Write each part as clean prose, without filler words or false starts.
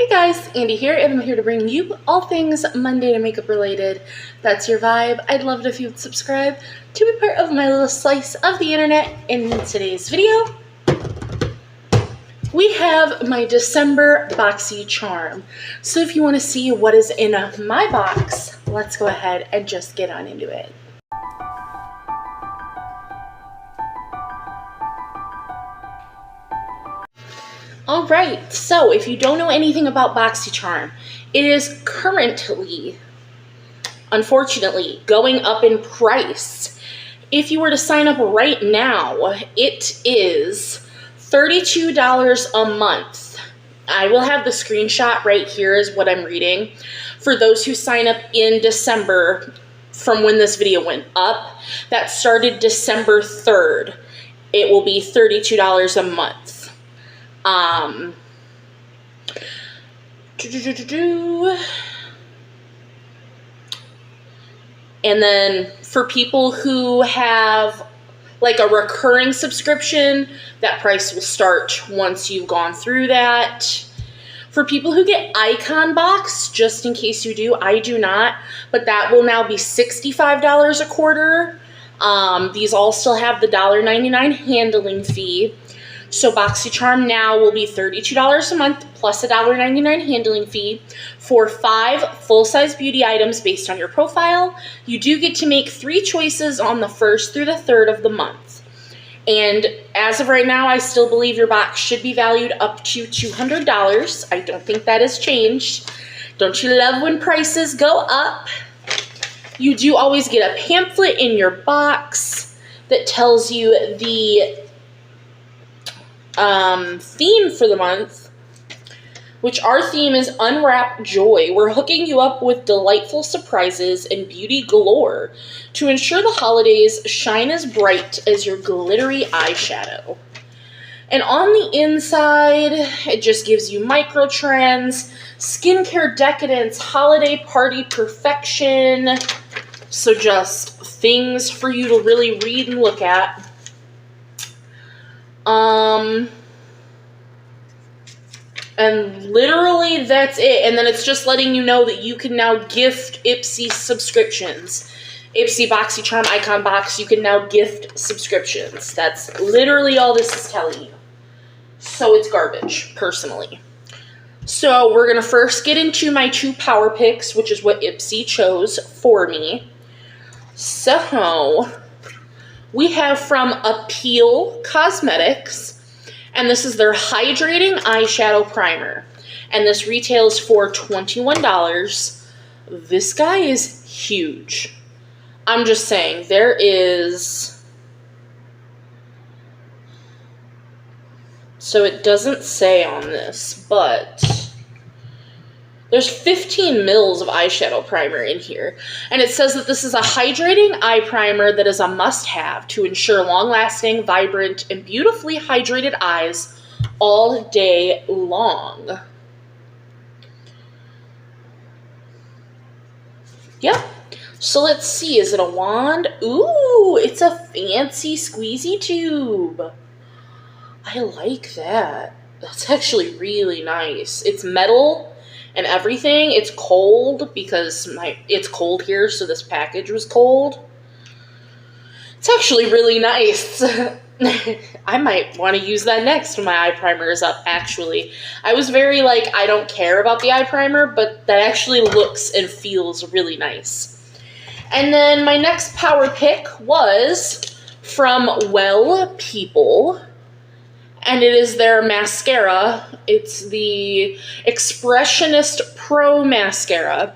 Hey guys, Andy here, and I'm here to bring you all things Monday to makeup related. That's your vibe. I'd love it if you would subscribe to be part of my little slice of the internet. In today's video, we have my December Boxycharm. So if you want to see what is in my box, let's go ahead and just get on into it. Alright, so if you don't know anything about Boxycharm, it is currently, unfortunately, going up in price. If you were to sign up right now, it is $32 a month. I will have the screenshot right here is what I'm reading. For those who sign up in December from when this video went up, that started December 3rd. It will be $32 a month. And then for people who have like a recurring subscription, that price will start once you've gone through that. For people who get Icon Box, just in case you do, I do not, but that will now be $65 a quarter. These all still have the $1.99 handling fee. So Boxycharm now will be $32 a month plus a $1.99 handling fee for 5 full-size beauty items based on your profile. You do get to make 3 choices on the 1st through the 3rd of the month. And as of right now, I still believe your box should be valued up to $200. I don't think that has changed. Don't you love when prices go up? You do always get a pamphlet in your box that tells you the theme for the month, which our theme is Unwrap Joy. We're hooking you up with delightful surprises and beauty galore to ensure the holidays shine as bright as your glittery eyeshadow. And on the inside, it just gives you micro trends, skincare decadence, holiday party perfection. So just things for you to really read and look at. And literally that's it. And then it's just letting you know that you can now gift ipsy subscriptions. Ipsy, Boxycharm, Icon Box, you can now gift subscriptions. That's literally all this is telling you. So it's garbage, personally. So we're going to first get into my 2 power picks, which is what Ipsy chose for me. So we have from Appeal Cosmetics, and this is their Hydrating Eyeshadow Primer. And this retails for $21. This guy is huge. I'm just saying, there is... So it doesn't say on this, but there's 15 mils of eyeshadow primer in here. And it says that this is a hydrating eye primer that is a must-have to ensure long-lasting, vibrant, and beautifully hydrated eyes all day long. Yep. So let's see. Is it a wand? Ooh, it's a fancy squeezy tube. I like that. That's actually really nice. It's metal and everything. It's cold because it's cold here, so this package was cold. It's actually really nice. I might want to use that next when my eye primer is up, actually. I was very like, I don't care about the eye primer, but that actually looks and feels really nice. And then my next power pick was from Well People. And it is their mascara. It's the Expressionist Pro Mascara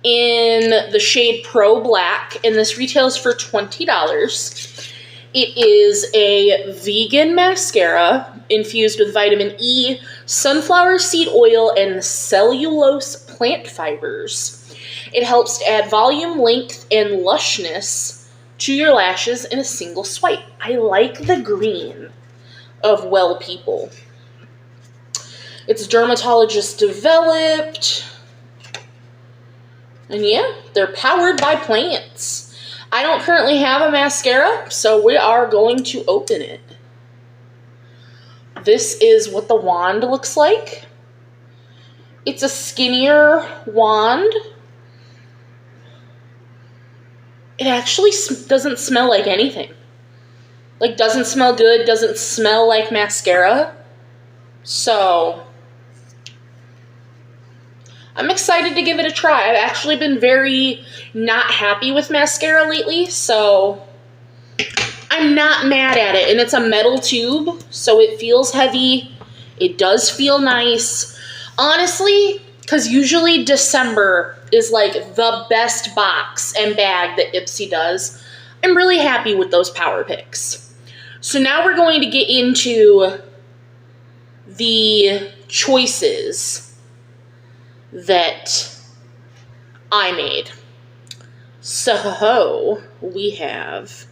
in the shade Pro Black. And this retails for $20. It is a vegan mascara infused with vitamin E, sunflower seed oil, and cellulose plant fibers. It helps to add volume, length, and lushness to your lashes in a single swipe. I like the green of Well People. It's dermatologist developed. And yeah, they're powered by plants. I don't currently have a mascara, so we are going to open it. This is what the wand looks like. It's a skinnier wand. It actually doesn't smell like anything. Like, doesn't smell good, doesn't smell like mascara. So, I'm excited to give it a try. I've actually been very not happy with mascara lately, so I'm not mad at it. And it's a metal tube, so it feels heavy. It does feel nice. Honestly, because usually December is like the best box and bag that Ipsy does, I'm really happy with those power picks. So now we're going to get into the choices that I made. So we have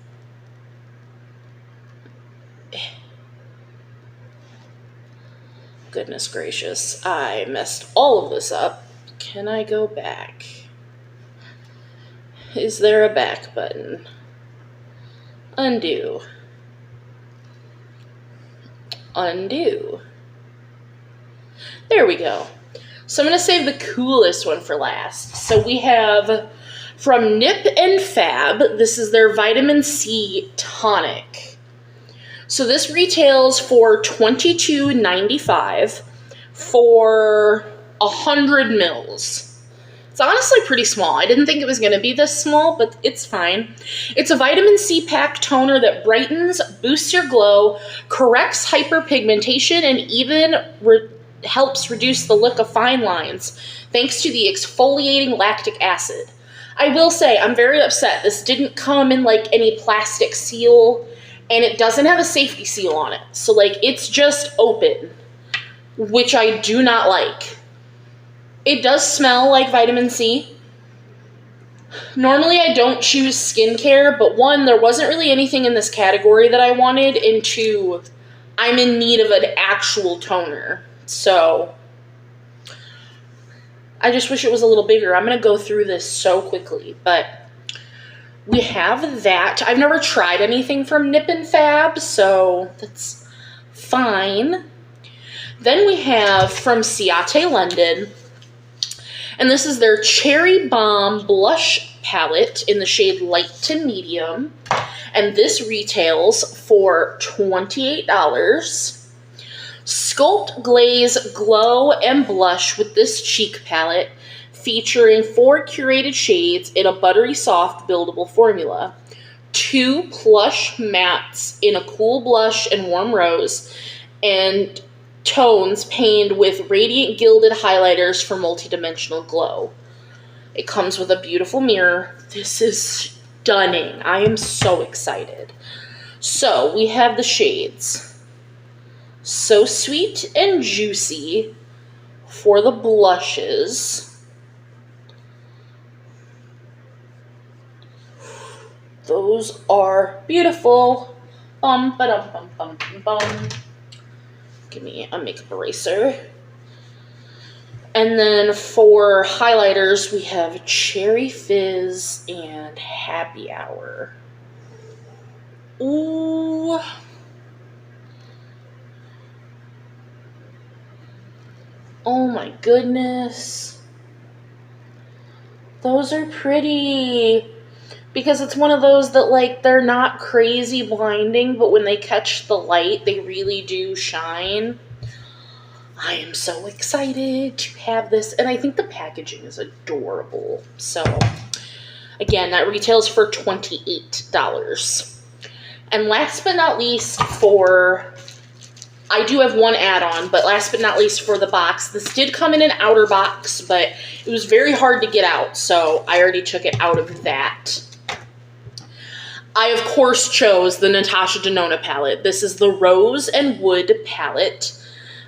goodness gracious, I messed all of this up. Can I go back? Is there a back button? Undo. Undo. There we go. So I'm going to save the coolest one for last. So we have from Nip and Fab, this is their vitamin C tonic. So this retails for $22.95 for 100 mils. It's honestly pretty small. I didn't think it was going to be this small, but it's fine. It's a vitamin C pack toner that brightens, boosts your glow, corrects hyperpigmentation, and even helps reduce the look of fine lines thanks to the exfoliating lactic acid. I will say, I'm very upset. This didn't come in like any plastic seal, and it doesn't have a safety seal on it. So like, it's just open, which I do not like. It does smell like vitamin C. Normally I don't choose skincare, but one, there wasn't really anything in this category that I wanted, and two, I'm in need of an actual toner. So I just wish it was a little bigger. I'm going to go through this so quickly, but we have that. I've never tried anything from Nip and Fab, so that's fine. Then we have from Ciate London, and this is their Cherry Bomb Blush Palette in the shade Light to Medium, and this retails for $28. Sculpt, Glaze, Glow, and Blush with this cheek palette, featuring 4 curated shades in a buttery soft buildable formula. 2 plush mattes in a cool blush and warm rose, and tones painted with radiant gilded highlighters for multidimensional glow. It comes with a beautiful mirror. This is stunning. I am so excited. So we have the shades. So Sweet and Juicy for the blushes. Those are beautiful. Bum, ba-dum, bum, bum, bum, bum. Give me a makeup eraser. And then for highlighters, we have Cherry Fizz and Happy Hour. Ooh. Oh my goodness. Those are pretty. Because it's one of those that, like, they're not crazy blinding, but when they catch the light, they really do shine. I am so excited to have this, and I think the packaging is adorable. So, again, that retails for $28. And last but not least I do have one add-on, but last but not least for the box, this did come in an outer box, but it was very hard to get out, so I already took it out of that. I, of course, chose the Natasha Denona palette. This is the Rose and Wood palette.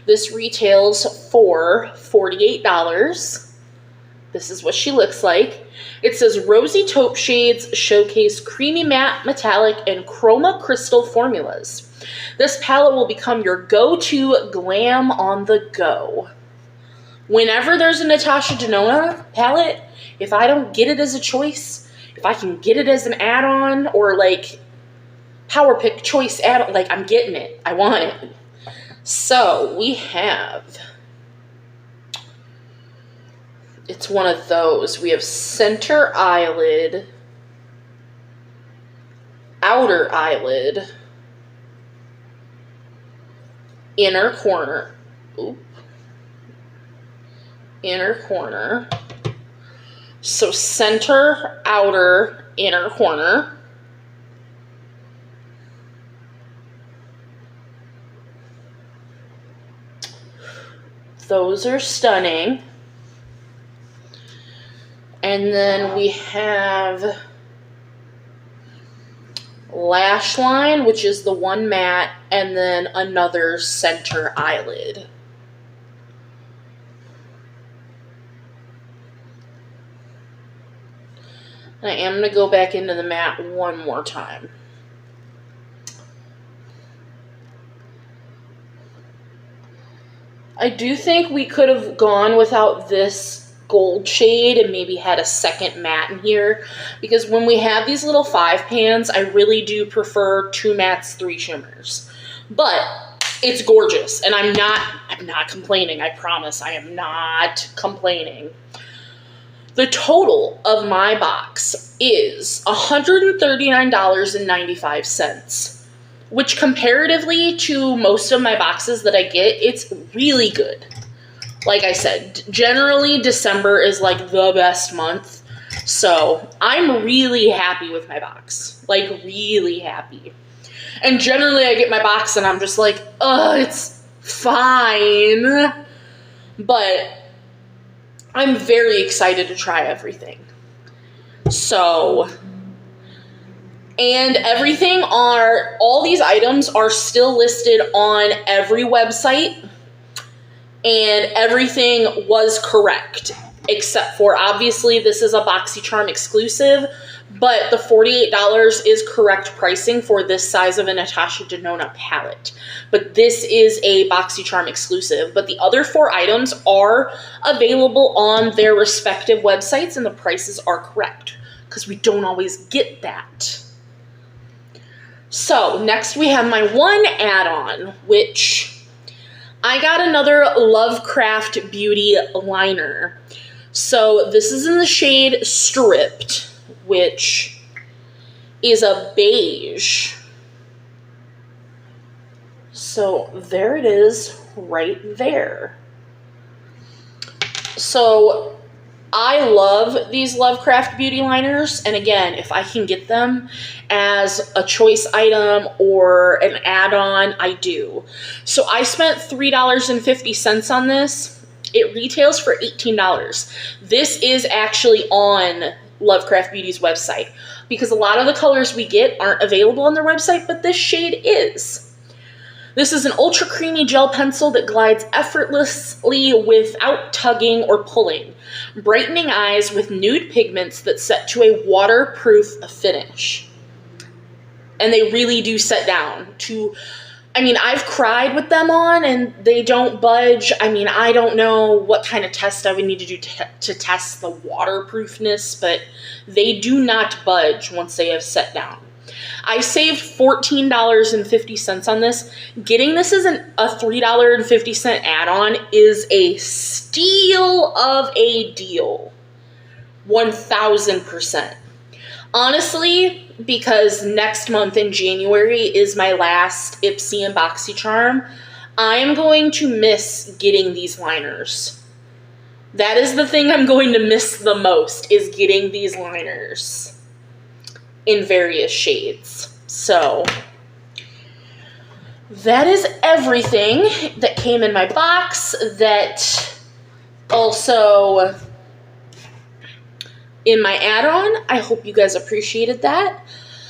This retails for $48. This is what she looks like. It says Rosy Taupe Shades showcase creamy matte, metallic, and chroma crystal formulas. This palette will become your go-to glam on the go. Whenever there's a Natasha Denona palette, if I don't get it as a choice, if I can get it as an add-on or like power pick choice add-on, like I'm getting it. I want it. So we have It's one of those. We have center eyelid, outer eyelid, inner corner, inner corner. So center, outer, inner corner. Those are stunning. And then we have lash line, which is the one matte, and then another center eyelid. And I am going to go back into the matte one more time. I do think we could have gone without this gold shade and maybe had a second matte in here, because when we have these little 5 pans, I really do prefer 2 mattes, 3 shimmers. But it's gorgeous, and I'm not complaining. I promise I am not complaining. The total of my box is $139.95, which comparatively to most of my boxes that I get, it's really good. Like I said, generally December is like the best month, so I'm really happy with my box, like really happy. And generally I get my box and I'm just like, it's fine, but I'm very excited to try everything. So, and all these items are still listed on every website, and everything was correct, except for, obviously, this is a Boxycharm exclusive, but the $48 is correct pricing for this size of a Natasha Denona palette. But this is a Boxycharm exclusive, but the other 4 items are available on their respective websites, and the prices are correct, because we don't always get that. So, next we have my one add-on, which I got another Lovecraft Beauty liner. So this is in the shade Stripped, which is a beige. So there it is right there. So I love these Lovecraft Beauty liners, and again, if I can get them as a choice item or an add-on, I do. So I spent $3.50 on this. It retails for $18. This is actually on Lovecraft Beauty's website, because a lot of the colors we get aren't available on their website, but this shade is. This is an ultra creamy gel pencil that glides effortlessly without tugging or pulling, brightening eyes with nude pigments that set to a waterproof finish. And they really do set down to, I've cried with them on and they don't budge. I don't know what kind of test I would need to do to test the waterproofness, but they do not budge once they have set down. I saved $14.50 on this. Getting this as a $3.50 add-on is a steal of a deal. 1000%. Honestly, because next month in January is my last Ipsy and Boxycharm, I'm going to miss getting these liners. That is the thing I'm going to miss the most, is getting these liners in various shades. So that is everything that came in my box. That also in my add-on. I hope you guys appreciated that.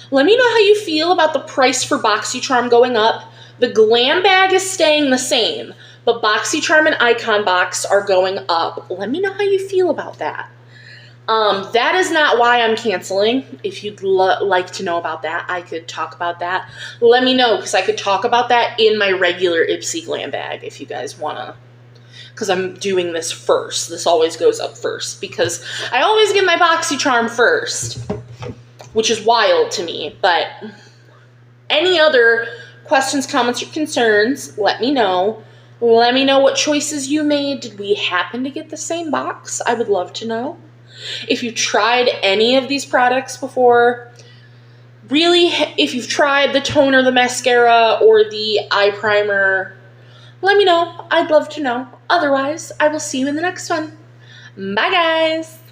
Let me know how you feel about the price for Boxycharm going up. The Glam Bag is staying the same, but Boxycharm and Icon Box are going up. Let me know how you feel about that. That is not why I'm canceling. If you'd like to know about that, I could talk about that. Let me know, because I could talk about that in my regular Ipsy Glam Bag if you guys want to. Because I'm doing this first. This always goes up first, because I always get my Boxycharm first, which is wild to me. But any other questions, comments, or concerns, let me know. Let me know what choices you made. Did we happen to get the same box? I would love to know. If you've tried any of these products before, really, if you've tried the toner, the mascara, or the eye primer, let me know. I'd love to know. Otherwise, I will see you in the next one. Bye, guys.